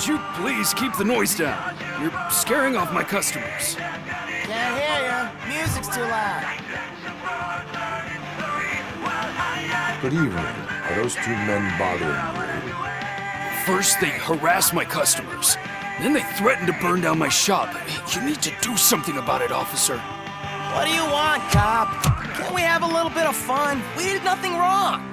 Could you please keep the noise down? You're scaring off my customers. Can't hear you. Music's too loud. Good evening. Are those two men bothering you? First, they harass my customers. Then they threaten to burn down my shop. You need to do something about it, officer. What do you want, cop? Can't we have a little bit of fun? We did nothing wrong.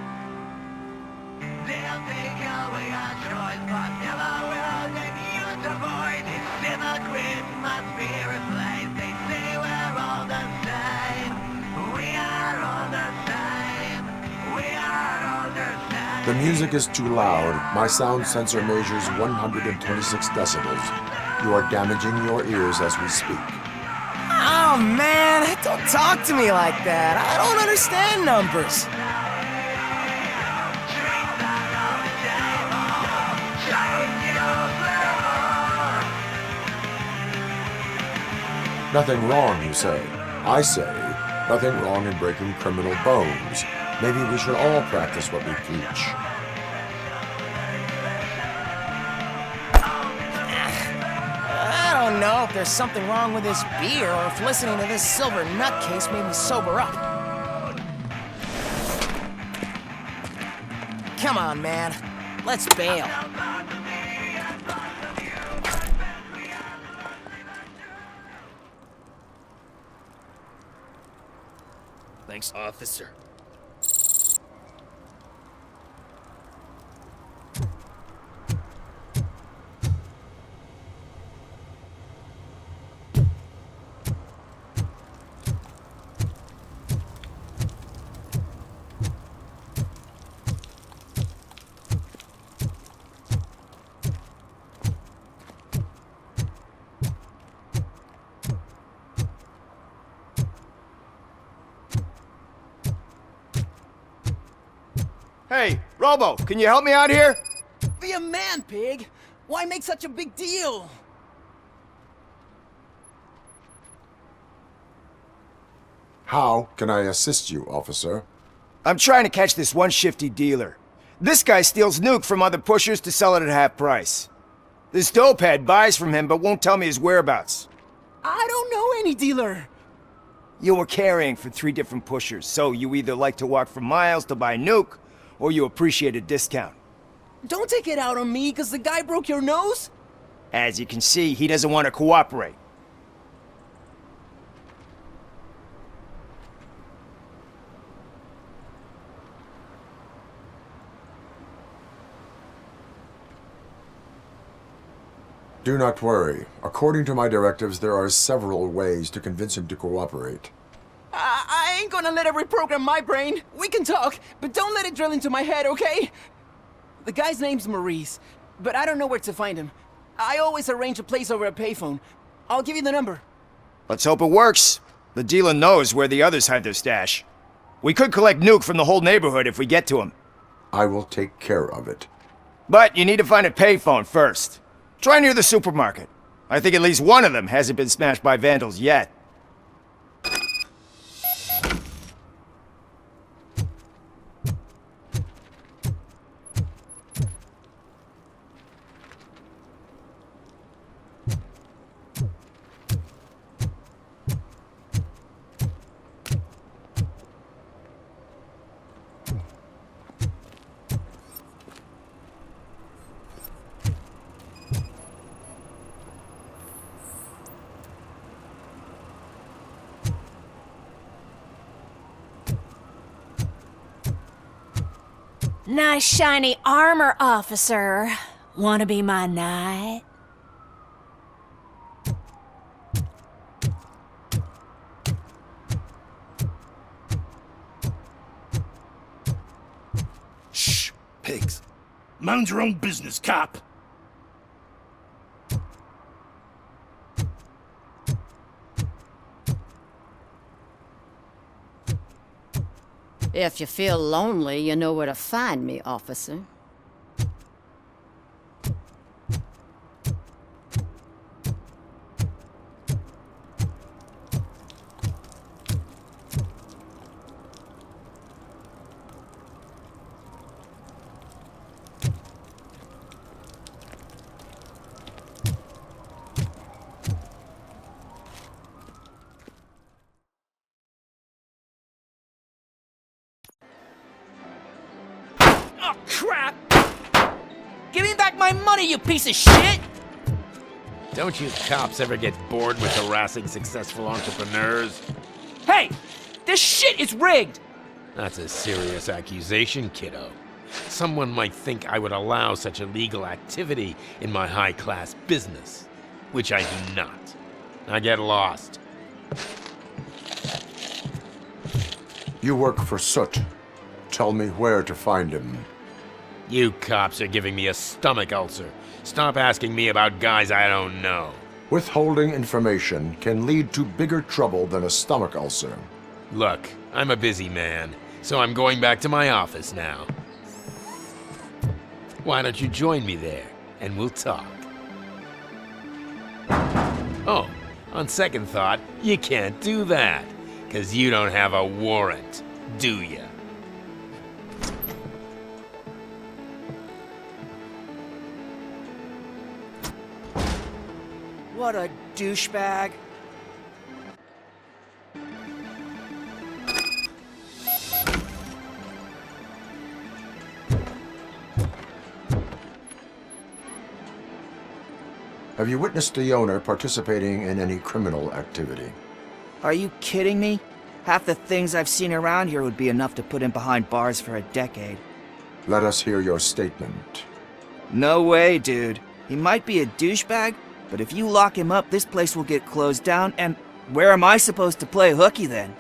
The music is too loud. My sound sensor measures 126 decibels. You are damaging your ears as we speak. Oh, man, don't talk to me like that. I don't understand numbers. Nothing wrong, you say. I say, nothing wrong in breaking criminal bones. Maybe we should all practice what we preach. I don't know if there's something wrong with this beer or if listening to this silver nutcase made me sober up. Come on, man. Let's bail. Thanks, officer. Hey, Robo, can you help me out here? Be a man, pig. Why make such a big deal? How can I assist you, officer? I'm trying to catch this one shifty dealer. This guy steals nuke from other pushers to sell it at half price. This dopehead buys from him but won't tell me his whereabouts. I don't know any dealer. You were carrying for 3 different pushers, so you either like to walk for miles to buy nuke, or you appreciate a discount. Don't take it out on me because the guy broke your nose. As you can see, he doesn't want to cooperate. Do not worry. According to my directives, there are several ways to convince him to cooperate. I ain't gonna let it reprogram my brain. We can talk, but don't let it drill into my head, okay? The guy's name's Maurice, but I don't know where to find him. I always arrange a place over a payphone. I'll give you the number. Let's hope it works. The dealer knows where the others hide their stash. We could collect nuke from the whole neighborhood if we get to him. I will take care of it. But you need to find a payphone first. Try near the supermarket. I think at least one of them hasn't been smashed by vandals yet. Nice shiny armor, officer. Wanna be my knight? Shh, pigs. Mind your own business, cop. If you feel lonely, you know where to find me, officer. my money, you piece of shit! Don't you cops ever get bored with harassing successful entrepreneurs? Hey! This shit is rigged! That's a serious accusation, kiddo. Someone might think I would allow such illegal activity in my high-class business, which I do not. I get lost. You work for Soot. Tell me where to find him. You cops are giving me a stomach ulcer. Stop asking me about guys I don't know. Withholding information can lead to bigger trouble than a stomach ulcer. Look, I'm a busy man, so I'm going back to my office now. Why don't you join me there, and we'll talk. Oh, on second thought, you can't do that, 'cause you don't have a warrant, do ya? What a douchebag. Have you witnessed the owner participating in any criminal activity? Are you kidding me? Half the things I've seen around here would be enough to put him behind bars for a decade. Let us hear your statement. No way, dude. He might be a douchebag, but if you lock him up, this place will get closed down, and where am I supposed to play hooky then?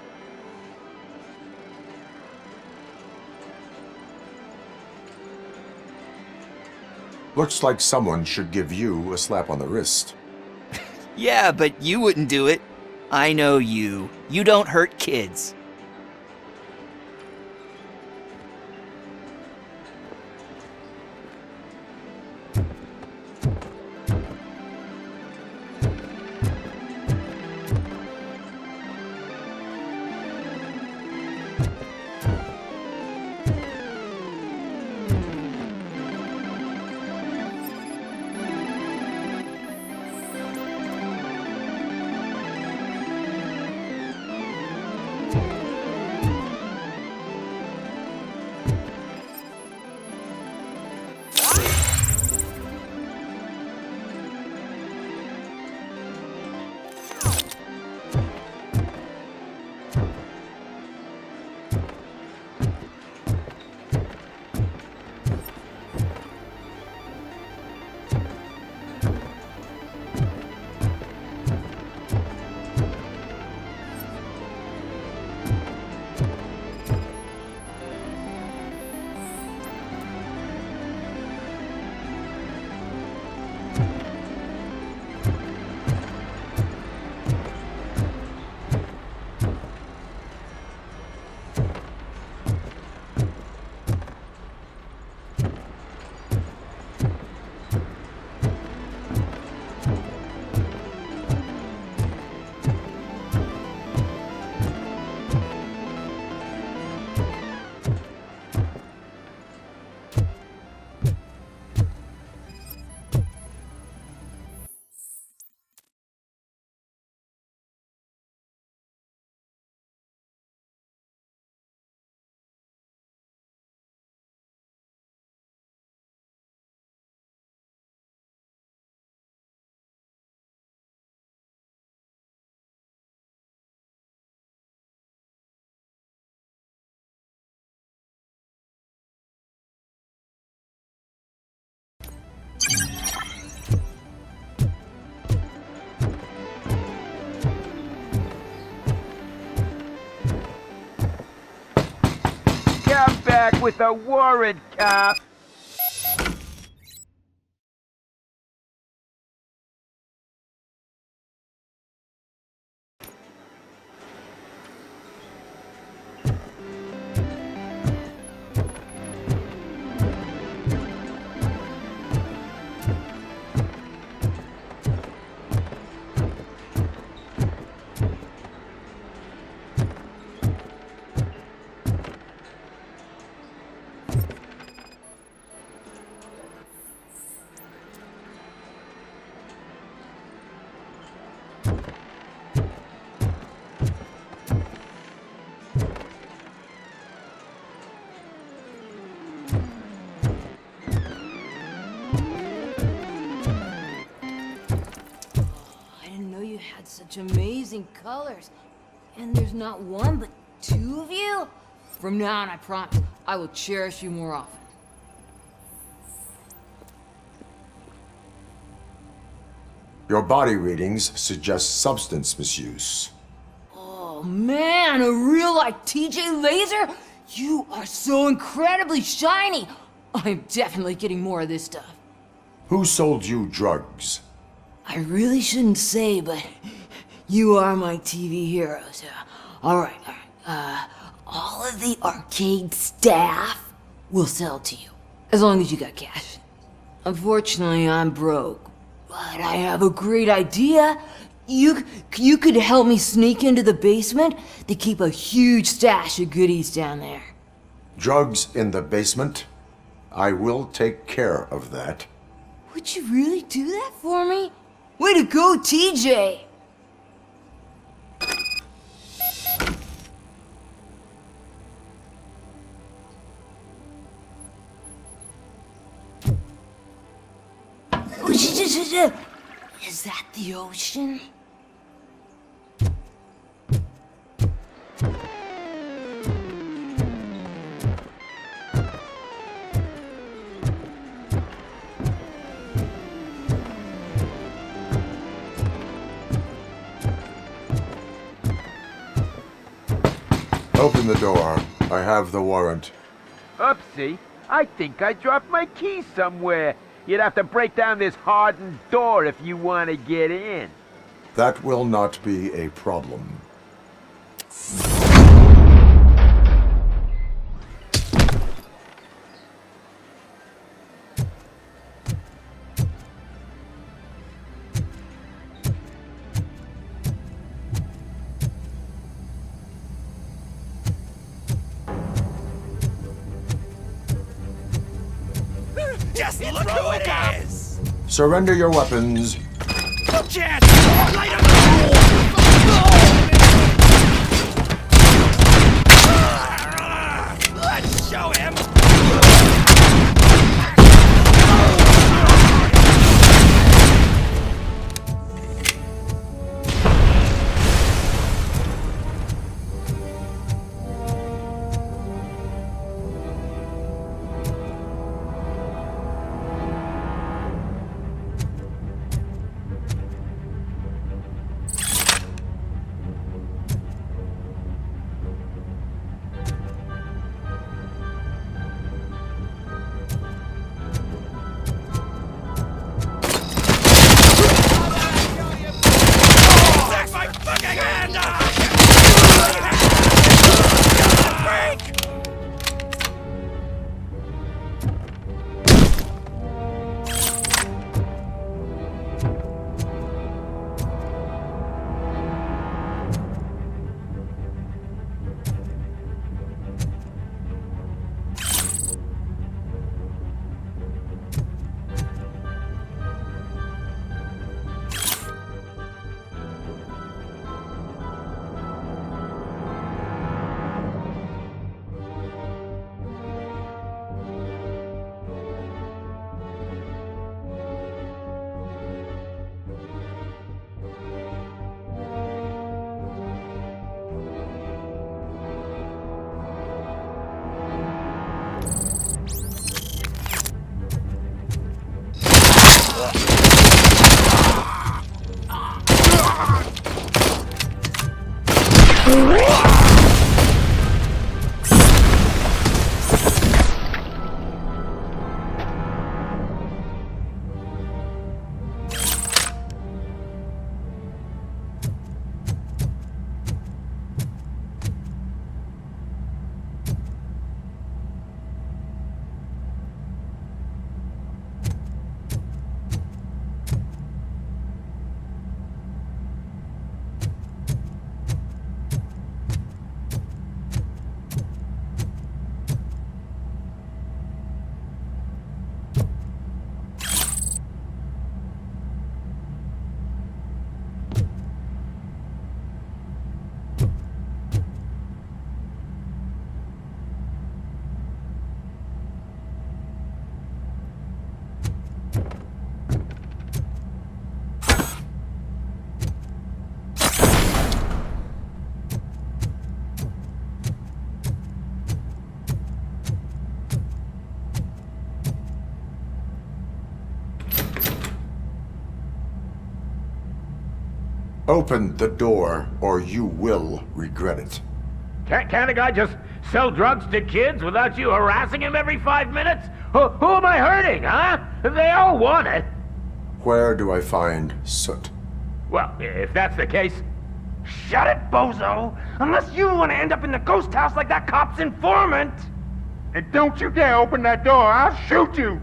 Looks like someone should give you a slap on the wrist. Yeah, but you wouldn't do it. I know you. You don't hurt kids. Come back with a warrant, cop! had such amazing colors. And there's not one, but two of you? From now on, I promise, I will cherish you more often. Your body readings suggest substance misuse. Oh man, a real like TJ Laser? You are so incredibly shiny! I'm definitely getting more of this stuff. Who sold you drugs? I really shouldn't say, but you are my TV heroes. Alright. All of the arcade staff will sell to you, as long as you got cash. Unfortunately, I'm broke, but I have a great idea. You could help me sneak into the basement. They keep a huge stash of goodies down there. Drugs in the basement? I will take care of that. Would you really do that for me? Way to go, TJ! Is that the ocean? Open the door. I have the warrant. Oopsie, I think I dropped my keys somewhere. You'd have to break down this hardened door if you want to get in. That will not be a problem. Just look who it is! Surrender your weapons. No chance! Light him up! Let's show him! Open the door, or you will regret it. Can't a guy just sell drugs to kids without you harassing him every 5 minutes? Who am I hurting, huh? They all want it. Where do I find Soot? Well, if that's the case, shut it, bozo! Unless you want to end up in the ghost house like that cop's informant! And don't you dare open that door, I'll shoot you!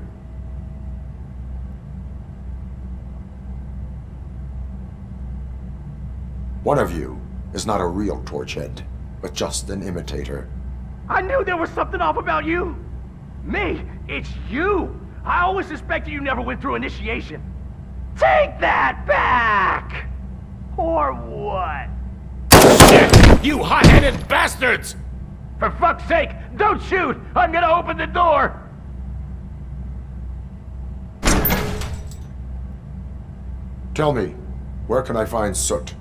One of you is not a real Torchhead, but just an imitator. I knew there was something off about you! Me? It's you! I always suspected you never went through initiation. Take that back! Or what? Shit! You hot-headed bastards! For fuck's sake, don't shoot! I'm gonna open the door! Tell me, where can I find Soot?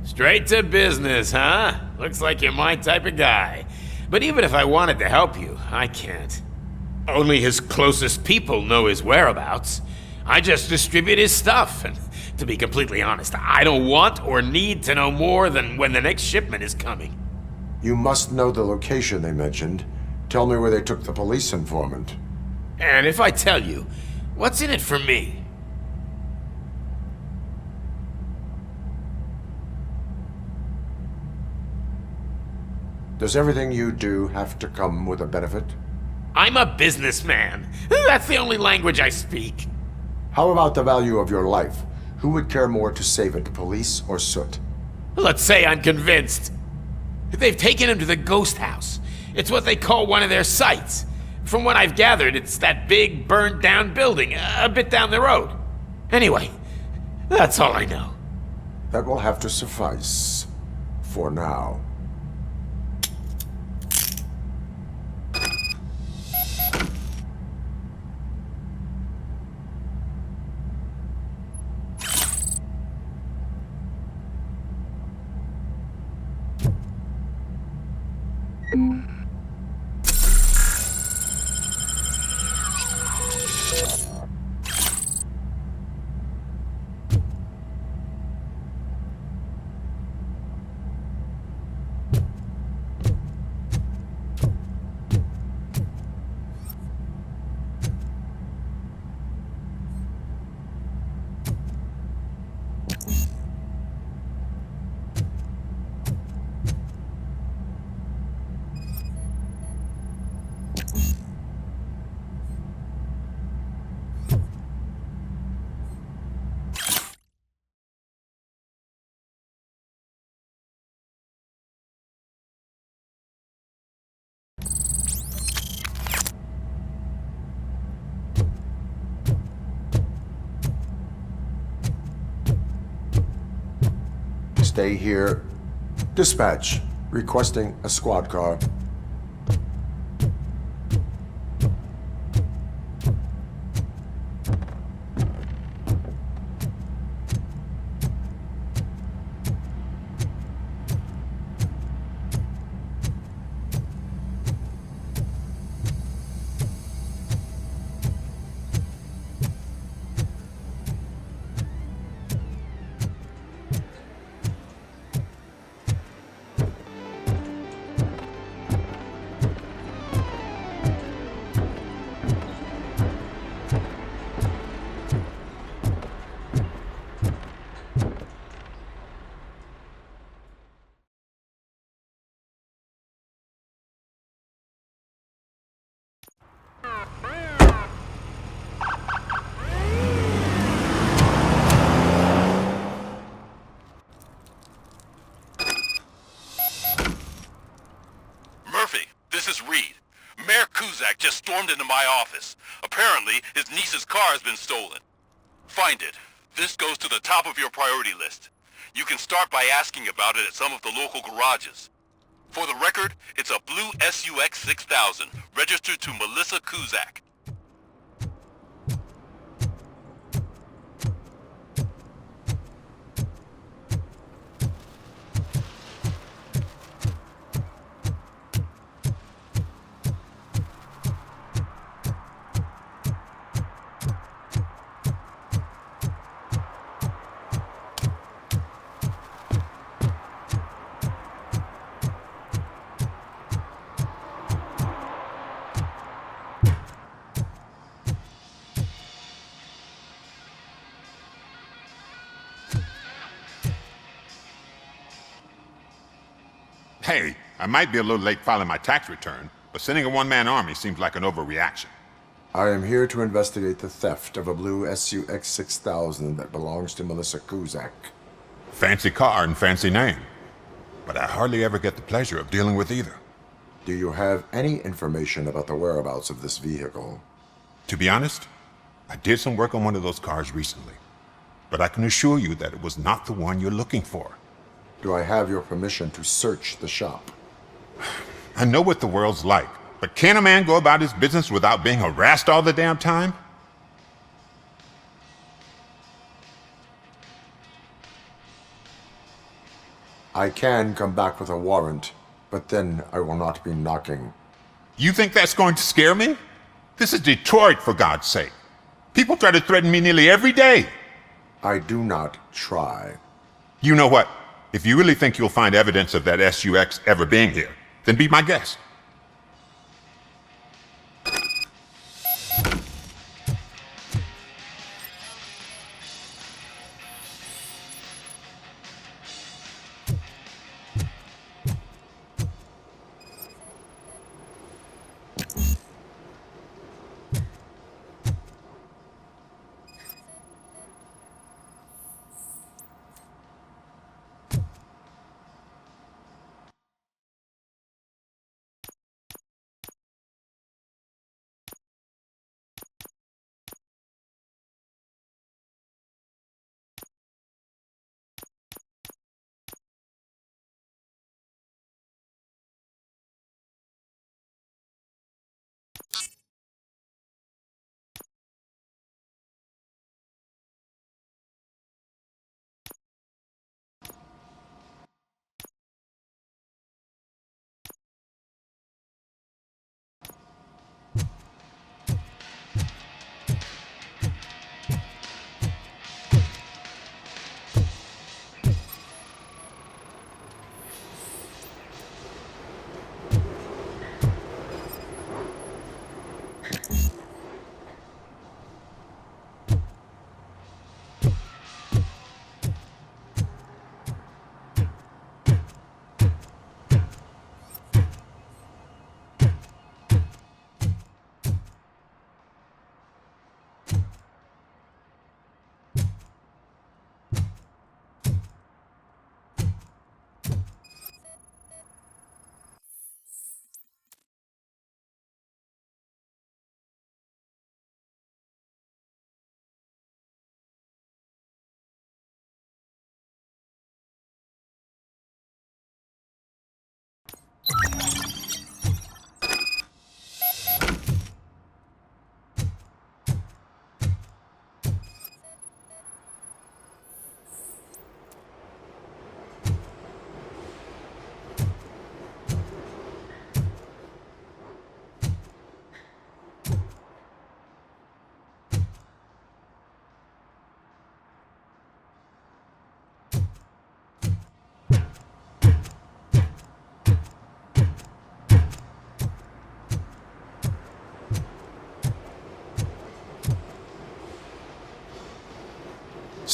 Straight to business, huh? Looks like you're my type of guy. But even if I wanted to help you, I can't. Only his closest people know his whereabouts. I just distribute his stuff, and to be completely honest, I don't want or need to know more than when the next shipment is coming. You must know the location they mentioned. Tell me where they took the police informant. And if I tell you, what's in it for me? Does everything you do have to come with a benefit? I'm a businessman. That's the only language I speak. How about the value of your life? Who would care more to save it, police or Soot? Let's say I'm convinced. They've taken him to the ghost house. It's what they call one of their sites. From what I've gathered, it's that big, burned-down building a bit down the road. Anyway, that's all I know. That will have to suffice. For now. Stay here. Dispatch. Requesting a squad car. Just stormed into my office. Apparently, his niece's car has been stolen. Find it. This goes to the top of your priority list. You can start by asking about it at some of the local garages. For the record, it's a blue SUX 6000, registered to Melissa Kuzak. Hey, I might be a little late filing my tax return, but sending a one-man army seems like an overreaction. I am here to investigate the theft of a blue SUX 6000 that belongs to Melissa Kuzak. Fancy car and fancy name. But I hardly ever get the pleasure of dealing with either. Do you have any information about the whereabouts of this vehicle? To be honest, I did some work on one of those cars recently. But I can assure you that it was not the one you're looking for. Do I have your permission to search the shop? I know what the world's like, but can a man go about his business without being harassed all the damn time? I can come back with a warrant, but then I will not be knocking. You think that's going to scare me? This is Detroit, for God's sake. People try to threaten me nearly every day. I do not try. You know what? If you really think you'll find evidence of that SUX ever being here, then be my guest.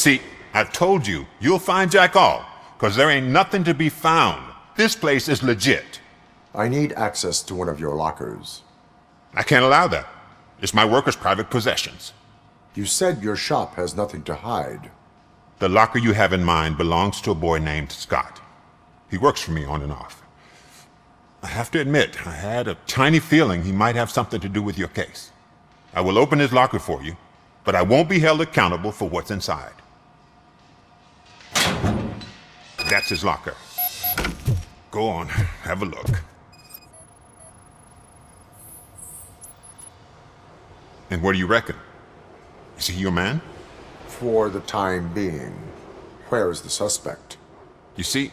See, I've told you, you'll find Jack all, because there ain't nothing to be found. This place is legit. I need access to one of your lockers. I can't allow that. It's my workers' private possessions. You said your shop has nothing to hide. The locker you have in mind belongs to a boy named Scott. He works for me on and off. I have to admit, I had a tiny feeling he might have something to do with your case. I will open his locker for you, but I won't be held accountable for what's inside. That's his locker. Go on, have a look. And what do you reckon? Is he your man? For the time being. Where is the suspect? You see,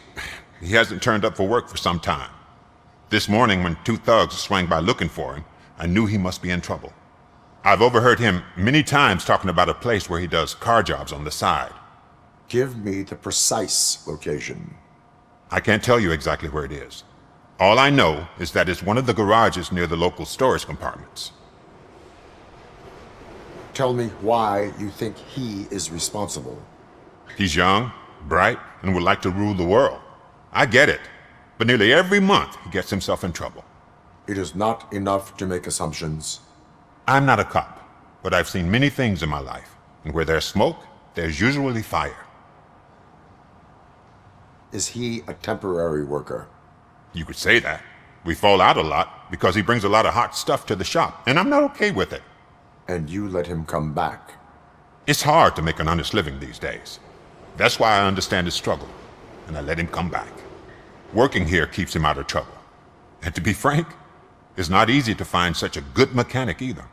he hasn't turned up for work for some time. This morning, when two thugs swang by looking for him, I knew he must be in trouble. I've overheard him many times talking about a place where he does car jobs on the side. Give me the precise location. I can't tell you exactly where it is. All I know is that it's one of the garages near the local storage compartments. Tell me why you think he is responsible. He's young, bright, and would like to rule the world. I get it. but nearly every month he gets himself in trouble. It is not enough to make assumptions. I'm not a cop, but I've seen many things in my life, and where there's smoke, there's usually fire. Is he a temporary worker? You could say that. We fall out a lot because he brings a lot of hot stuff to the shop, and I'm not okay with it. And you let him come back? It's hard to make an honest living these days. That's why I understand his struggle, and I let him come back. Working here keeps him out of trouble. And to be frank, it's not easy to find such a good mechanic either.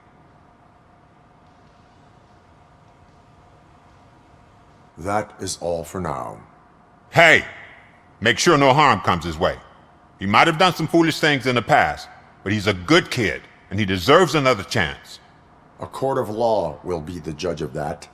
That is all for now. Hey! Make sure no harm comes his way. He might have done some foolish things in the past, but he's a good kid, and he deserves another chance. A court of law will be the judge of that.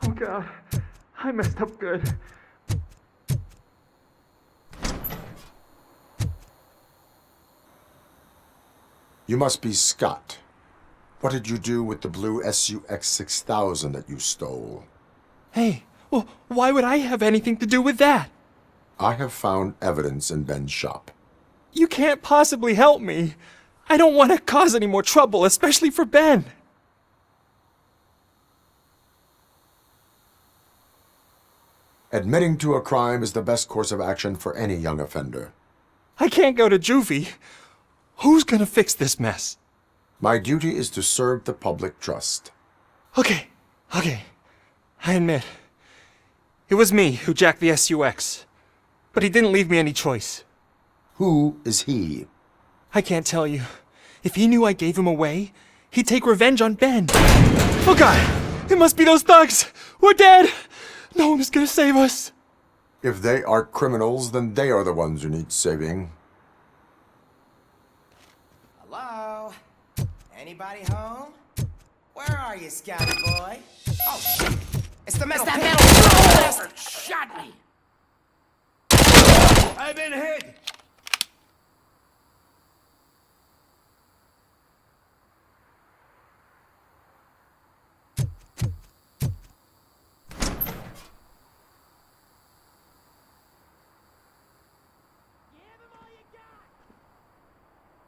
Oh God, I messed up good. You must be Scott. What did you do with the blue SUX 6000 that you stole? Hey, well, why would I have anything to do with that? I have found evidence in Ben's shop. You can't possibly help me. I don't want to cause any more trouble, especially for Ben. Admitting to a crime is the best course of action for any young offender. I can't go to juvie. Who's gonna fix this mess? My duty is to serve the public trust. Okay. I admit. It was me who jacked the SUX. But he didn't leave me any choice. Who is he? I can't tell you. If he knew I gave him away, he'd take revenge on Ben. Oh God! It must be those thugs! We're dead! No one is gonna save us. If they are criminals, then they are the ones who need saving. Hello? Anybody home? Where are you, Scotty boy? Oh, shit! It's the metal bastard shot me! I've been hit!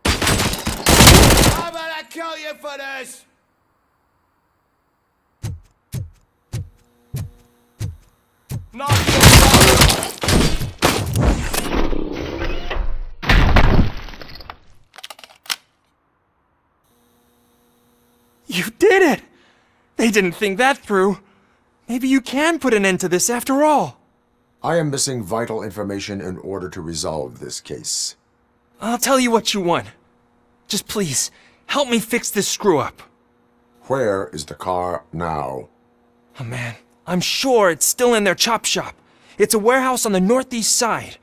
How about I kill you for this? Knock you You did it! They didn't think that through. Maybe you can put an end to this after all. I am missing vital information in order to resolve this case. I'll tell you what you want. Just please, help me fix this screw-up. Where is the car now? Oh man, I'm sure it's still in their chop shop. It's a warehouse on the northeast side.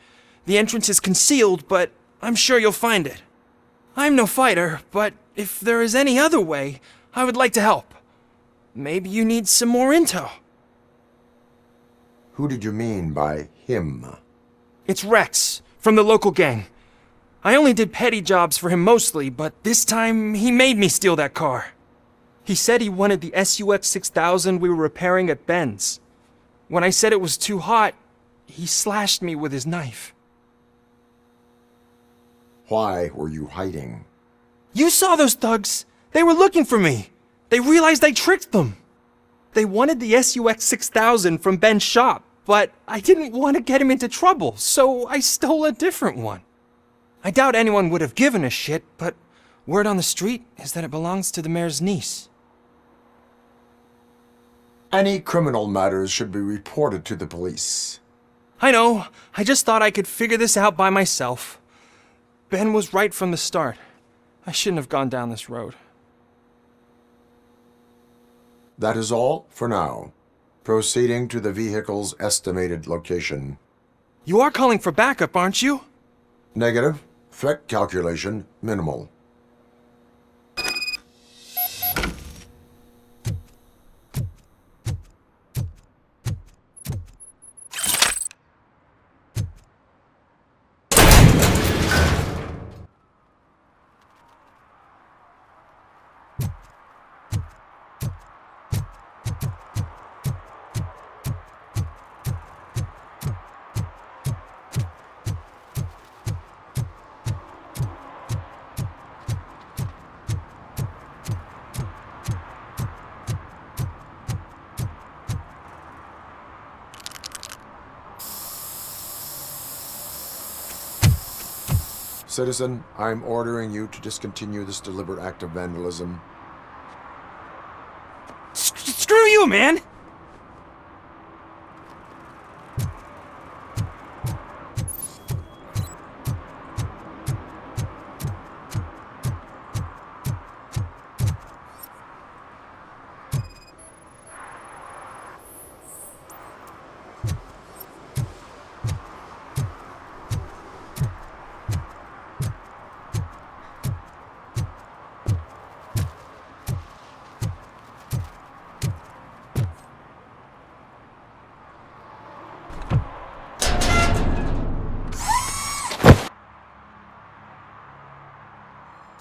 The entrance is concealed, but I'm sure you'll find it. I'm no fighter, but if there is any other way, I would like to help. Maybe you need some more intel. Who did you mean by him? It's Rex, from the local gang. I only did petty jobs for him mostly, but this time he made me steal that car. He said he wanted the SUX 6000 we were repairing at Ben's. When I said it was too hot, he slashed me with his knife. Why were you hiding? You saw those thugs! They were looking for me! They realized I tricked them! They wanted the SUX 6000 from Ben's shop, but I didn't want to get him into trouble, so I stole a different one. I doubt anyone would have given a shit, but word on the street is that it belongs to the mayor's niece. Any criminal matters should be reported to the police. I know. I just thought I could figure this out by myself. Ben was right from the start. I shouldn't have gone down this road. That is all for now. Proceeding to the vehicle's estimated location. You are calling for backup, aren't you? Negative. Threat calculation minimal. Citizen, I'm ordering you to discontinue this deliberate act of vandalism. Screw you, man!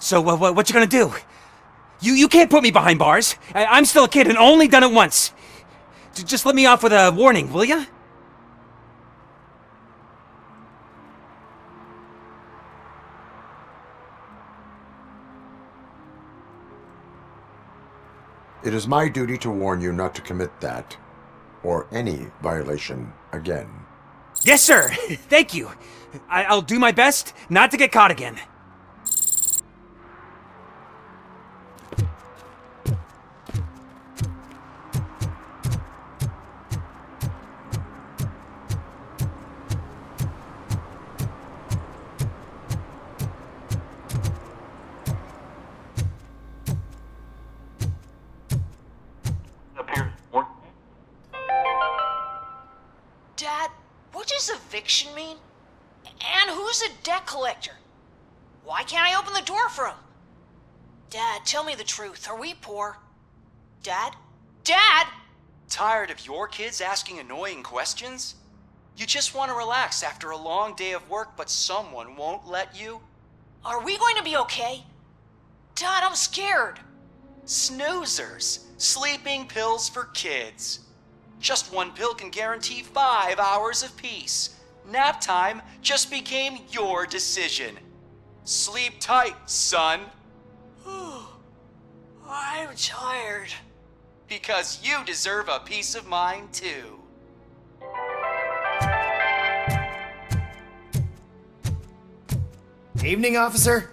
So, what you gonna do? You can't put me behind bars. I'm still a kid and only done it once. Just let me off with a warning, will ya? It is my duty to warn you not to commit that, or any violation, again. Yes, sir! Thank you. I'll do my best not to get caught again. Dad, what does eviction mean? And who's a debt collector? Why can't I open the door for him? Dad, tell me the truth. Are we poor? Dad? Dad! Tired of your kids asking annoying questions? You just want to relax after a long day of work, but someone won't let you? Are we going to be okay? Dad, I'm scared. Snoozers. Sleeping pills for kids. Just one pill can guarantee 5 hours of peace. Nap time just became your decision. Sleep tight, son. I'm tired. Because you deserve a peace of mind, too. Evening, officer.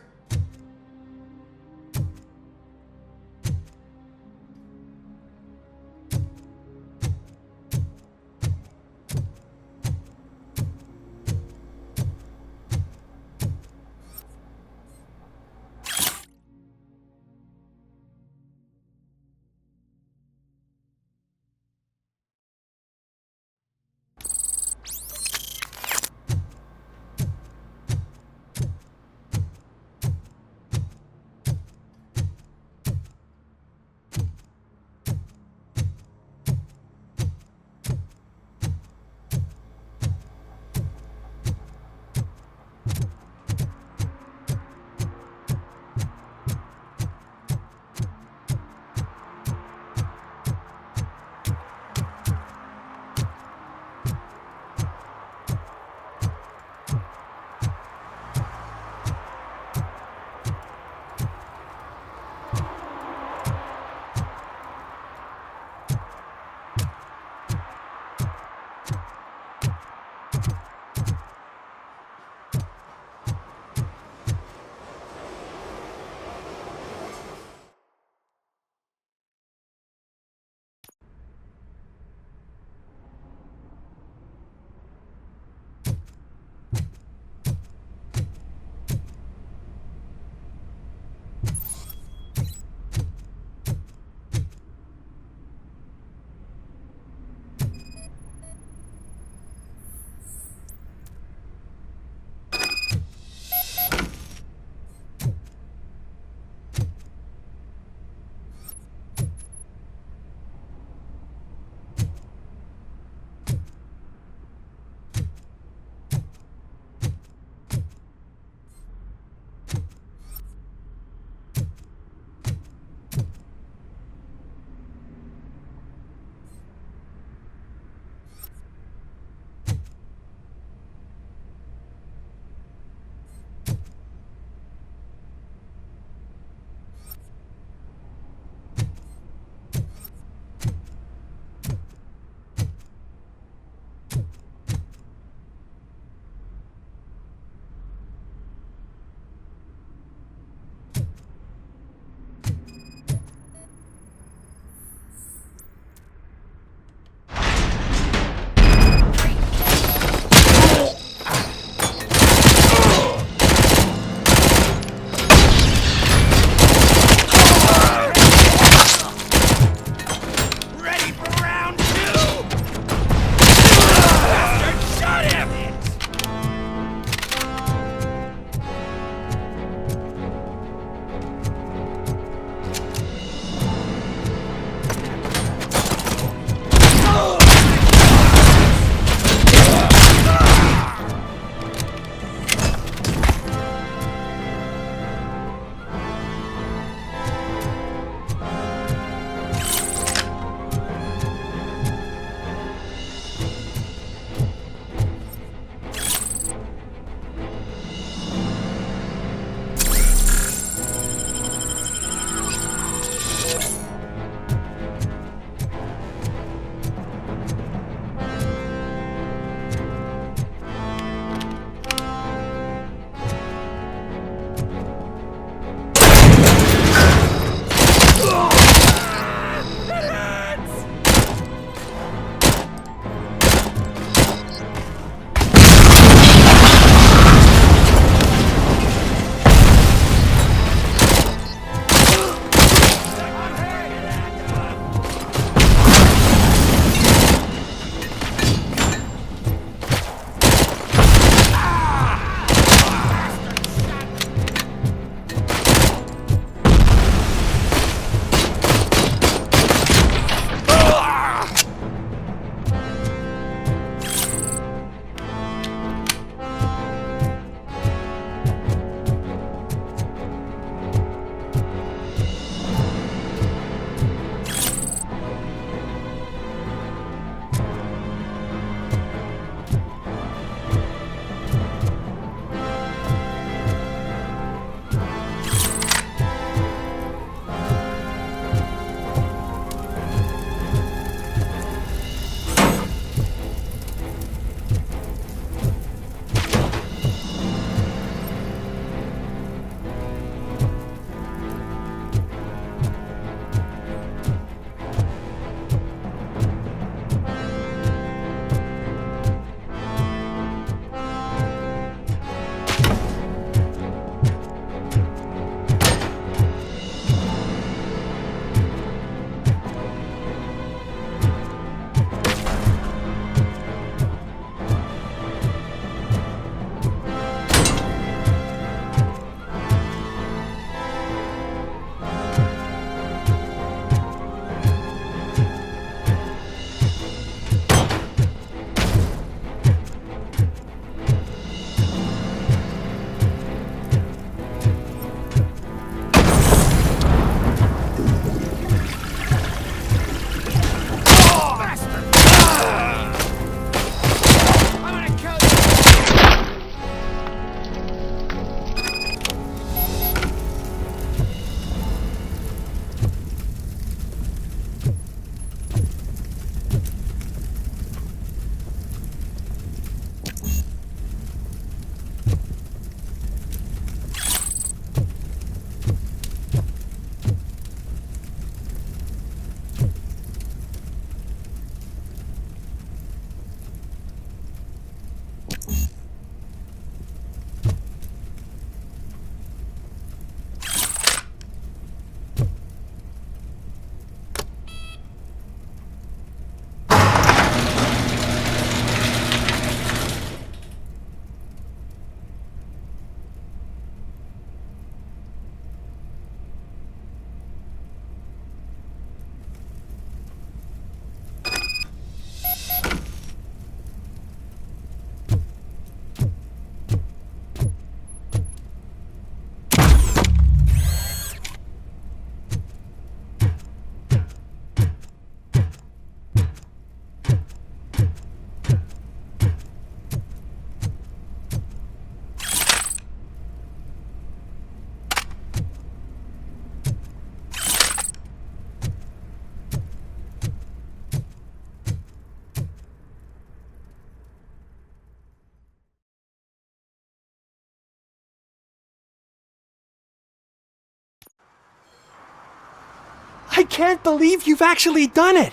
I can't believe you've actually done it!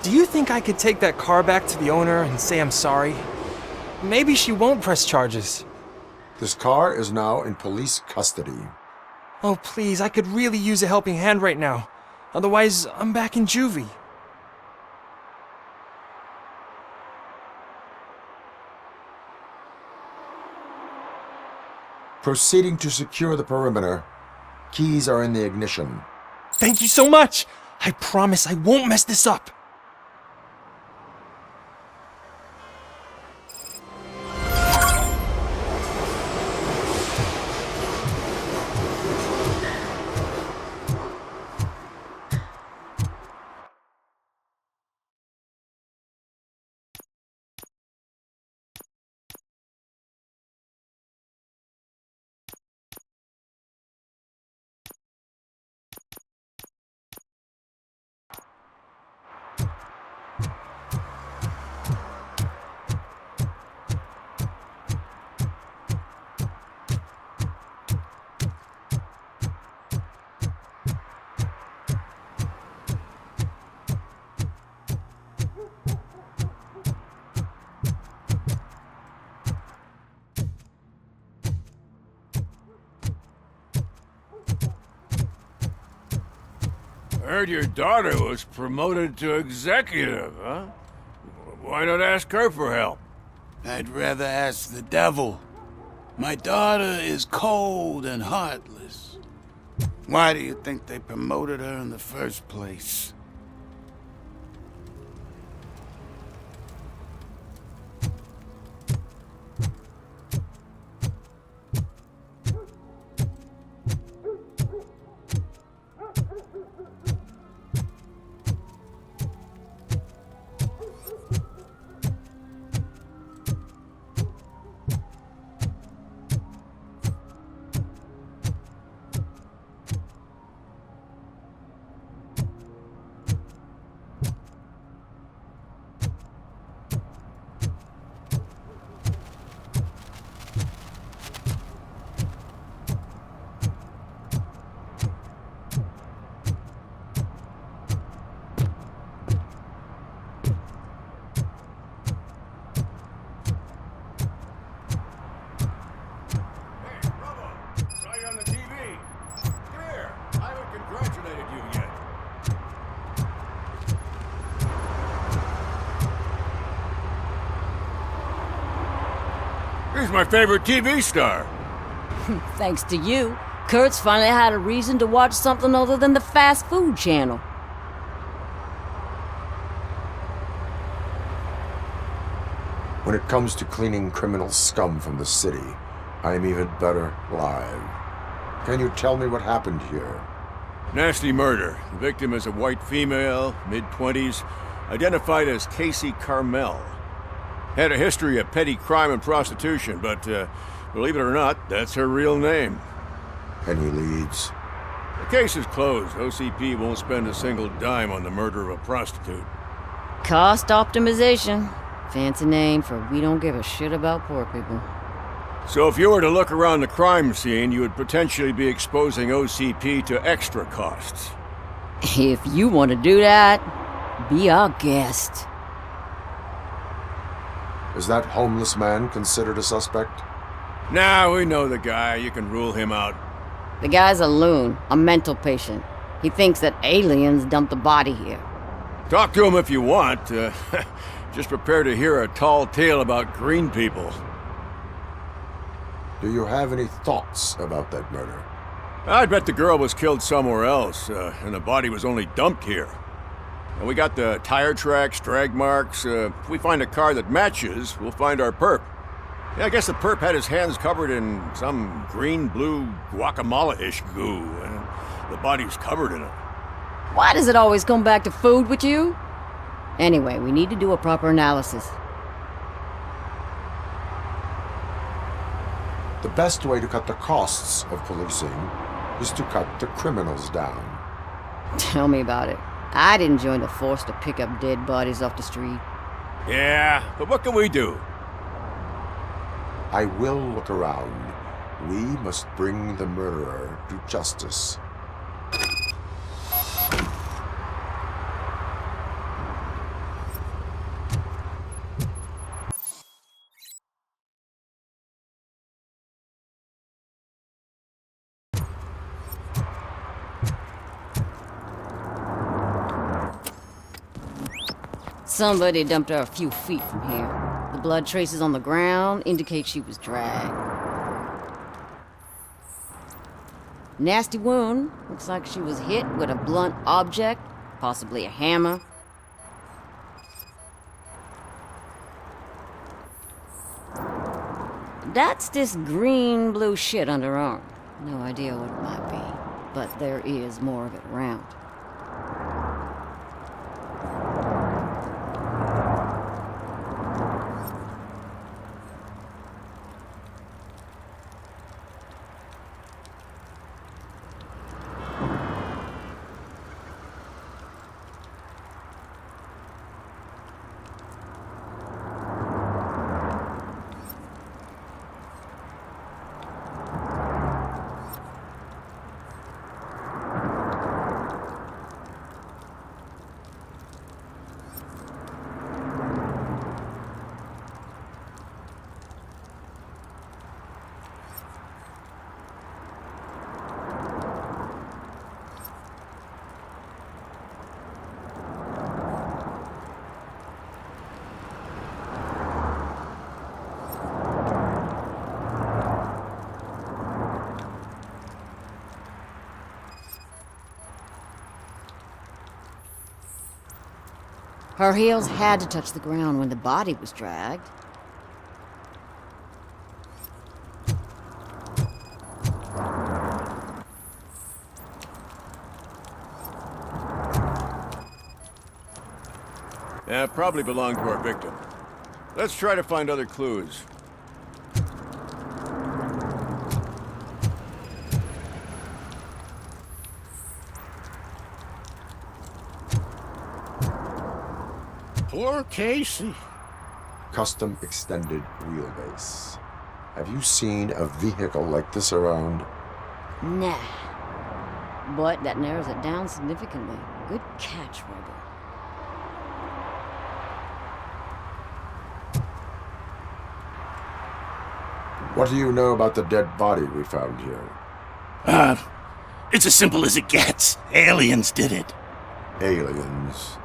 Do you think I could take that car back to the owner and say I'm sorry? Maybe she won't press charges. This car is now in police custody. Oh, please, I could really use a helping hand right now. Otherwise, I'm back in juvie. Proceeding to secure the perimeter. Keys are in the ignition. Thank you so much! I promise I won't mess this up. Heard your daughter was promoted to executive, huh? Why not ask her for help? I'd rather ask the devil. My daughter is cold and heartless. Why do you think they promoted her in the first place? He's my favorite TV star. Thanks to you, Kurt's finally had a reason to watch something other than the fast food channel. When it comes to cleaning criminal scum from the city, I am even better live. Can you tell me what happened here? Nasty murder. The victim is a white female, mid-20s, identified as Casey Carmel. Had a history of petty crime and prostitution, but believe it or not, that's her real name. Any leads? The case is closed. OCP won't spend a single dime on the murder of a prostitute. Cost optimization. Fancy name for we don't give a shit about poor people. So if you were to look around the crime scene, you would potentially be exposing OCP to extra costs. If you want to do that, be our guest. Is that homeless man considered a suspect? Nah, we know the guy. You can rule him out. The guy's a loon, a mental patient. He thinks that aliens dumped the body here. Talk to him if you want. Just prepare to hear a tall tale about green people. Do you have any thoughts about that murder? I'd bet the girl was killed somewhere else, and the body was only dumped here. And we got the tire tracks, drag marks. If we find a car that matches, we'll find our perp. Yeah, I guess the perp had his hands covered in some green-blue guacamole-ish goo, and the body's covered in it. Why does it always come back to food with you? Anyway, we need to do a proper analysis. The best way to cut the costs of policing is to cut the criminals down. Tell me about it. I didn't join the force to pick up dead bodies off the street. Yeah, but what can we do? I will look around. We must bring the murderer to justice. Somebody dumped her a few feet from here. The blood traces on the ground indicate she was dragged. Nasty wound. Looks like she was hit with a blunt object, possibly a hammer. That's this green-blue shit under her arm. No idea what it might be, but there is more of it around. Her heels had to touch the ground when the body was dragged. Yeah, probably belonged to our victim. Let's try to find other clues. Poor Casey. Custom extended wheelbase. Have you seen a vehicle like this around? Nah. But that narrows it down significantly. Good catch, Robo. What do you know about the dead body we found here? It's as simple as it gets. Aliens did it. Aliens?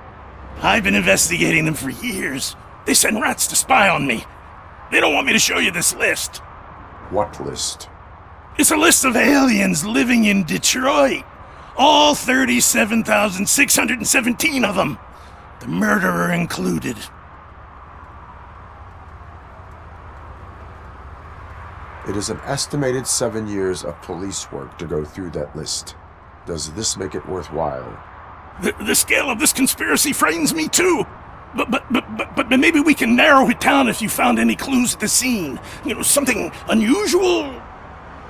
I've been investigating them for years. They send rats to spy on me. They don't want me to show you this list. What list? It's a list of aliens living in Detroit. All 37,617 of them. The murderer included. It is an estimated 7 years of police work to go through that list. Does this make it worthwhile? The scale of this conspiracy frightens me too. But maybe we can narrow it down if you found any clues at the scene. You know, something unusual?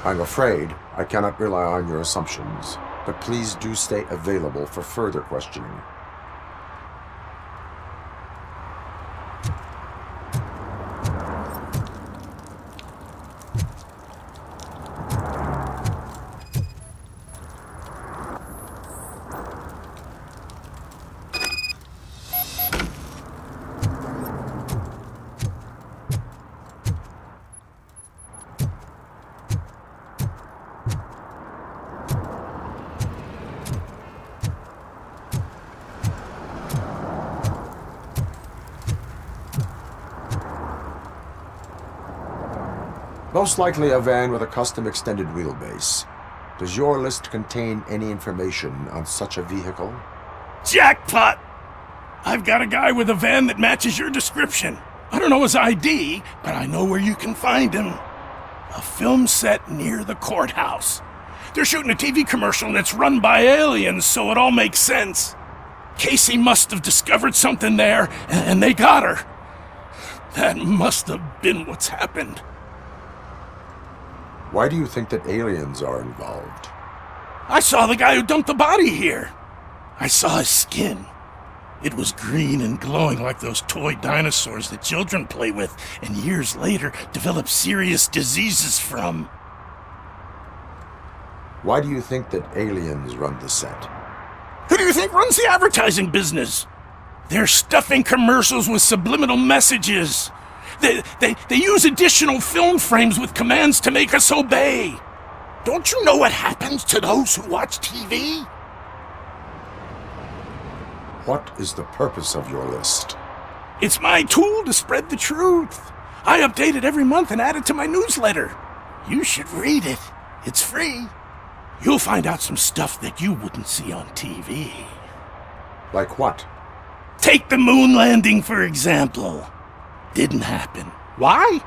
I'm afraid I cannot rely on your assumptions, but please do stay available for further questioning. Most likely a van with a custom extended wheelbase. Does your list contain any information on such a vehicle? Jackpot! I've got a guy with a van that matches your description. I don't know his ID, but I know where you can find him. A film set near the courthouse. They're shooting a TV commercial and it's run by aliens, so it all makes sense. Casey must have discovered something there, and they got her. That must have been what's happened. Why do you think that aliens are involved? I saw the guy who dumped the body here. I saw his skin. It was green and glowing like those toy dinosaurs that children play with and years later develop serious diseases from. Why do you think that aliens run the set? Who do you think runs the advertising business? They're stuffing commercials with subliminal messages. They use additional film frames with commands to make us obey. Don't you know what happens to those who watch TV? What is the purpose of your list? It's my tool to spread the truth. I update it every month and add it to my newsletter. You should read it. It's free. You'll find out some stuff that you wouldn't see on TV. Like what? Take the moon landing, for example. Didn't happen. Why?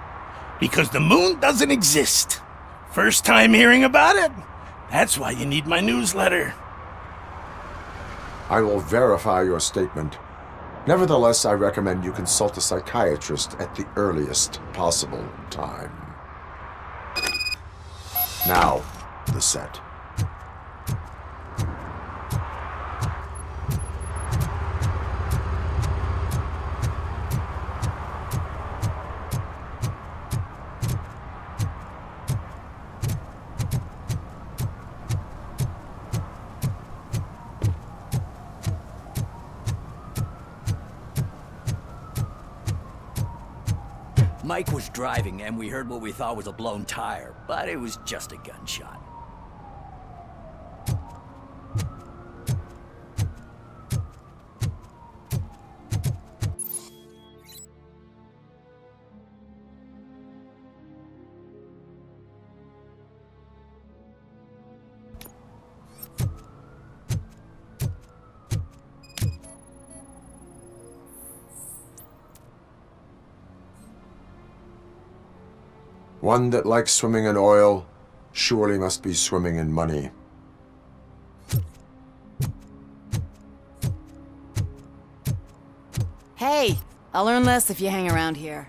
Because the moon doesn't exist. First time hearing about it? That's why you need my newsletter. I will verify your statement. Nevertheless, I recommend you consult a psychiatrist at the earliest possible time. Now, the set. Mike was driving and we heard what we thought was a blown tire, but it was just a gunshot. One that likes swimming in oil surely must be swimming in money. Hey, I'll learn less if you hang around here.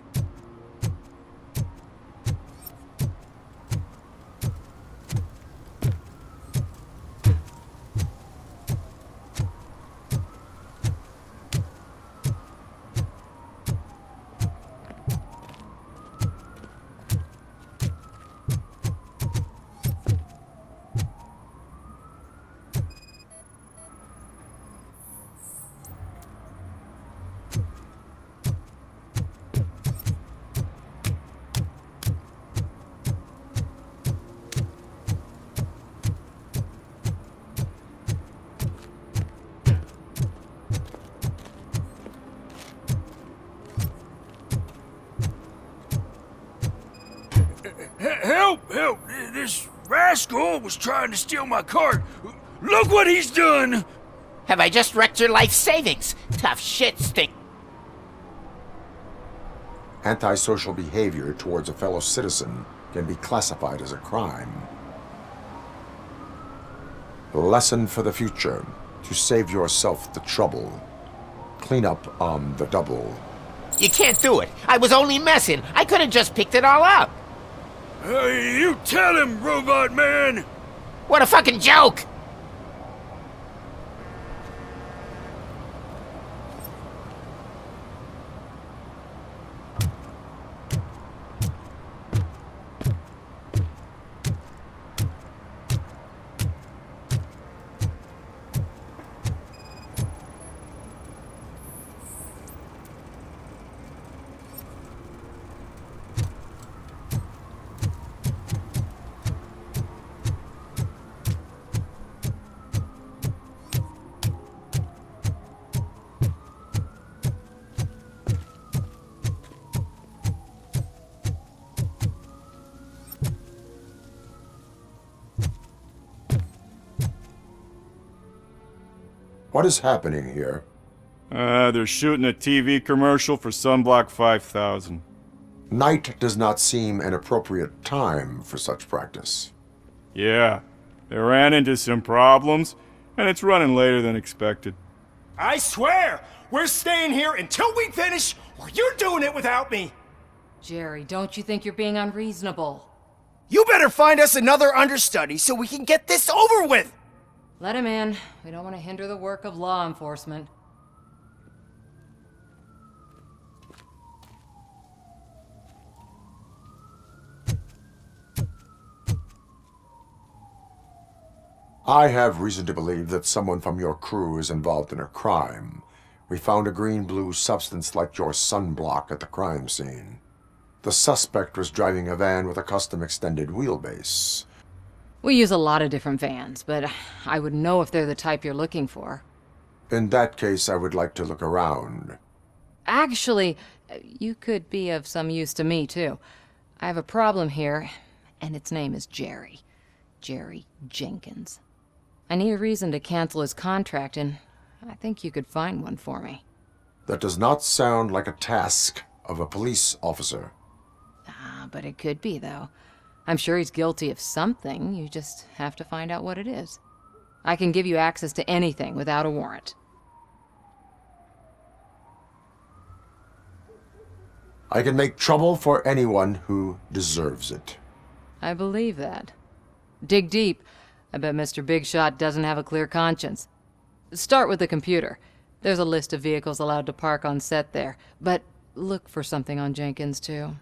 Help! Help! This rascal was trying to steal my cart. Look what he's done! Have I just wrecked your life savings? Tough shit, Stink. Antisocial behavior towards a fellow citizen can be classified as a crime. Lesson for the future. To save yourself the trouble. Clean up on the double. You can't do it. I was only messing. I could have just picked it all up. You tell him, Robot Man! What a fucking joke! What is happening here? They're shooting a TV commercial for Sunblock 5000. Night does not seem an appropriate time for such practice. Yeah, they ran into some problems, and it's running later than expected. I swear, we're staying here until we finish, or you're doing it without me! Jerry, don't you think you're being unreasonable? You better find us another understudy so we can get this over with! Let him in. We don't want to hinder the work of law enforcement. I have reason to believe that someone from your crew is involved in a crime. We found a green-blue substance like your sunblock at the crime scene. The suspect was driving a van with a custom extended wheelbase. We use a lot of different vans, but I wouldn't know if they're the type you're looking for. In that case, I would like to look around. Actually, you could be of some use to me, too. I have a problem here, and its name is Jerry. Jerry Jenkins. I need a reason to cancel his contract, and I think you could find one for me. That does not sound like a task of a police officer. But it could be, though. I'm sure he's guilty of something. You just have to find out what it is. I can give you access to anything without a warrant. I can make trouble for anyone who deserves it. I believe that. Dig deep. I bet Mr. Big Shot doesn't have a clear conscience. Start with the computer. There's a list of vehicles allowed to park on set there. But look for something on Jenkins, too.